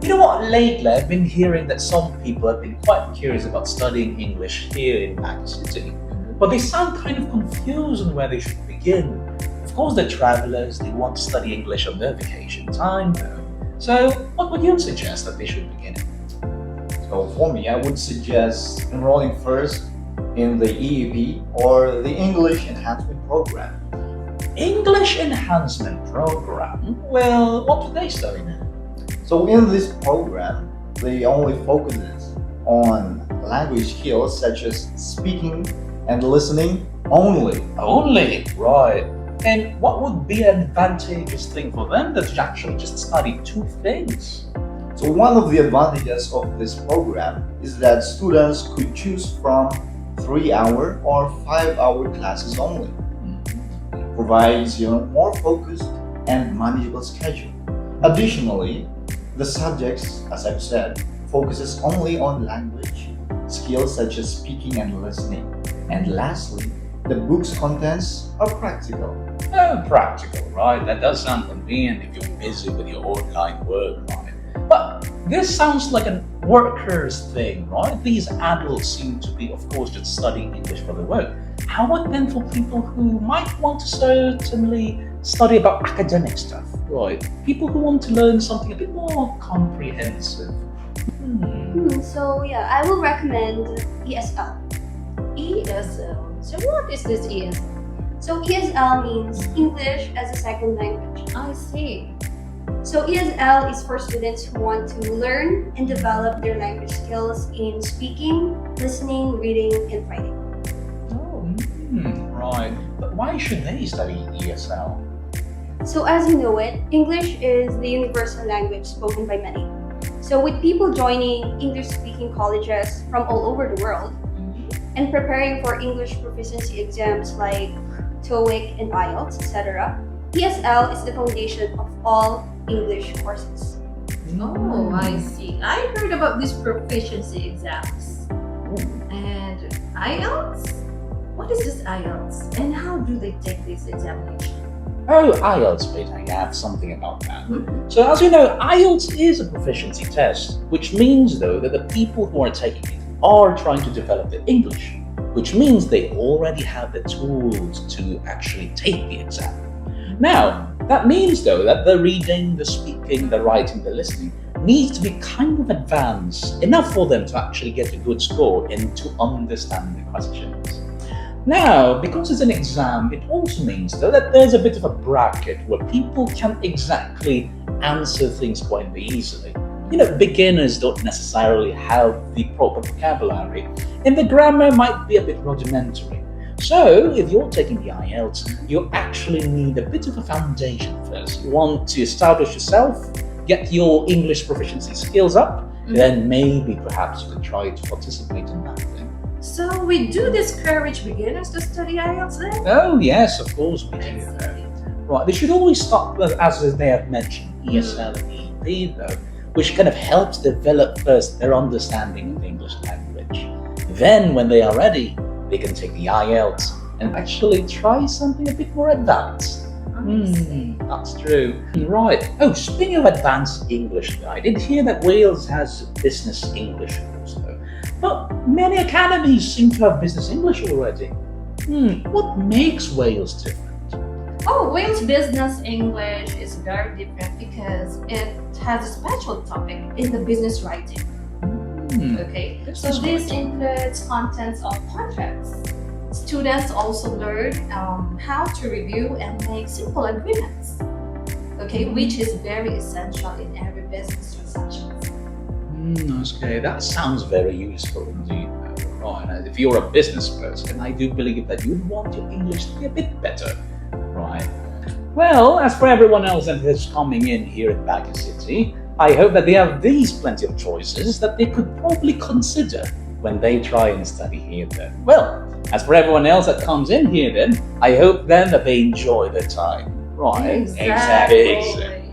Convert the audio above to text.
You know what, lately I've been hearing that some people have been quite curious about studying English here in Baguio City, but they sound kind of confused on where they should begin. Of course, they're travelers, they want to study English on their vacation time though. So what would you suggest that they should begin? So for me, I would suggest enrolling first in the EEP or the English Enhancement Program. English Enhancement Program? Well, what do they study now? So in this program, they only focuses on language skills such as speaking and listening only. Only? Right. And what would be an advantageous thing for them to actually just study two things? So one of the advantages of this program is that students could choose from 3-hour or 5-hour classes only. It provides more focused and manageable schedule. Additionally, the subjects, as I've said, focuses only on language skills such as speaking and listening. And lastly, the book's contents are practical. Oh, practical, right? That does sound convenient if you're busy with your online work, right? But this sounds like a workers thing, right? These adults seem to be, of course, just studying English for their work. How about then for people who might want to certainly study about academic stuff, right? People who want to learn something a bit more comprehensive. So yeah, I will recommend ESL. ESL. So what is this ESL? So ESL means English as a second language. I see. So ESL is for students who want to learn and develop their language skills in speaking, listening, reading, and writing. Right. But why should they study ESL? So as you know it, English is the universal language spoken by many. So with people joining English-speaking colleges from all over the world and preparing for English proficiency exams like TOEIC and IELTS, etc., ESL is the foundation of all English courses. Oh, I see. I heard about these proficiency exams. And IELTS? What is this IELTS? And how do they take this examination? Oh, IELTS, Peter, I have something about that. So as you know, IELTS is a proficiency test, which means though that the people who are taking it are trying to develop their English, which means they already have the tools to actually take the exam. Now, that means though that the reading, the speaking, the writing, the listening needs to be kind of advanced, enough for them to actually get a good score and to understand the questions. Now, because it's an exam, it also means though that there's a bit of a bracket where people can exactly answer things quite easily. You know, beginners don't necessarily have the proper vocabulary, and the grammar might be a bit rudimentary. So, if you're taking the IELTS, you actually need a bit of a foundation first. You want to establish yourself, get your English proficiency skills up, then maybe perhaps you can try to participate in that thing. So we do discourage beginners to study IELTS then? Oh yes, of course we do. Right, they should always start with, as they have mentioned, ESL and EEP though, which kind of helps develop first their understanding of the English language. Then when they are ready, they can take the IELTS and actually try something a bit more advanced. That's true. Right. Oh, speaking of advanced English, I did hear that Wales has a business English course though. But many academies seem to have business English already. What makes Wales different? Oh, Wales Business English is very different because it has a special topic in the business writing. Okay, so this includes contents of contracts. Students also learn how to review and make simple agreements, okay, which is very essential in every business transaction. Okay, that sounds very useful indeed. Right, and if you're a business person, I do believe that you'd want your English to be a bit better. Right. Well, as for everyone else that is coming in here in Baguio City, I hope that they have these plenty of choices that they could probably consider when they try and study here then. Well, as for everyone else that comes in here then, I hope then that they enjoy their time. Right. Exactly.